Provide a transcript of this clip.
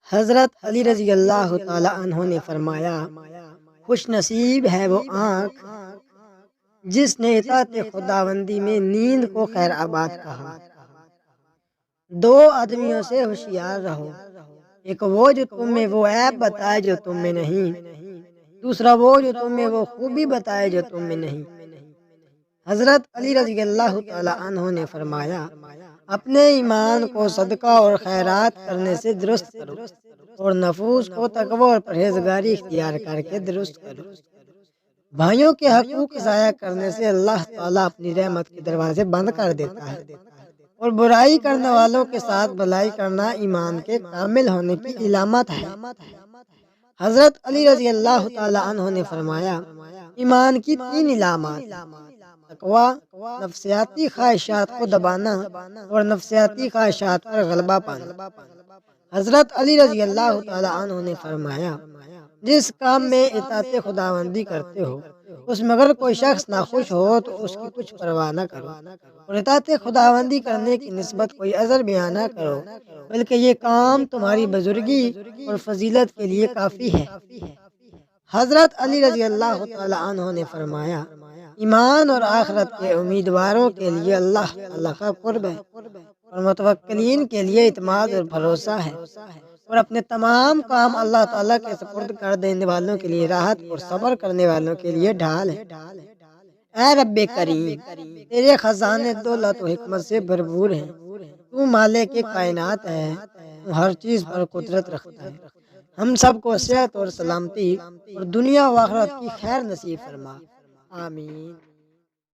حضرت علی رضی اللہ تعالی عنہ نے فرمایا، خوش نصیب ہے وہ آنکھ جس نے اطاعت خداوندی میں نیند کو خیر آباد کہا۔ دو آدمیوں سے ہوشیار رہو، ایک وہ جو تم میں وہ عیب بتائے جو تم میں نہیں، دوسرا وہ جو تم میں وہ خوبی بتائے جو تم میں نہیں۔ حضرت علی رضی اللہ تعالی عنہ نے فرمایا، اپنے ایمان کو صدقہ اور خیرات کرنے سے درست کرو اور نفوس کو تقوی اور پرہیزگاری اختیار کر کے درست کرو۔ بھائیوں کے حقوق ضائع کرنے سے اللہ تعالیٰ اپنی رحمت کے دروازے بند کر دیتا ہے، اور برائی کرنے والوں کے ساتھ بھلائی کرنا ایمان کے کامل ہونے کی علامت ہے۔ حضرت علی رضی اللہ تعالی عنہ نے فرمایا، ایمان کی تین علامات: تقوی، نفسیاتی خواہشات کو دبانا اور نفسیاتی خواہشات پر غلبہ پانا۔ حضرت علی رضی اللہ تعالی عنہ نے فرمایا، جس کام میں اطاعت خداوندی کرتے ہو اس میں اگر کوئی شخص ناخوش ہو تو اس کی کچھ پرواہ نہ کرو، اور اطاعت خداوندی کرنے کی نسبت کوئی عذر بیان نہ کرو، بلکہ یہ کام تمہاری بزرگی اور فضیلت کے لیے کافی ہے۔ حضرت علی رضی اللہ تعالی عنہ نے فرمایا، ایمان اور آخرت کے امیدواروں کے لیے اللہ تعالیٰ کا قرب ہے، اور متوکلین کے لیے اعتماد اور بھروسہ ہے، اور اپنے تمام کام اللہ تعالیٰ کے سپرد کر دینے والوں کے لیے راحت اور صبر کرنے والوں کے لیے ڈھال ہے۔ اے رب کریم، تیرے خزانے دولت و حکمت سے بھرپور ہیں، تو مالک کائنات ہے، تو ہر چیز پر قدرت رکھتا ہے۔ ہم سب کو صحت اور سلامتی اور دنیا و آخرت کی خیر نصیب فرما، آمین۔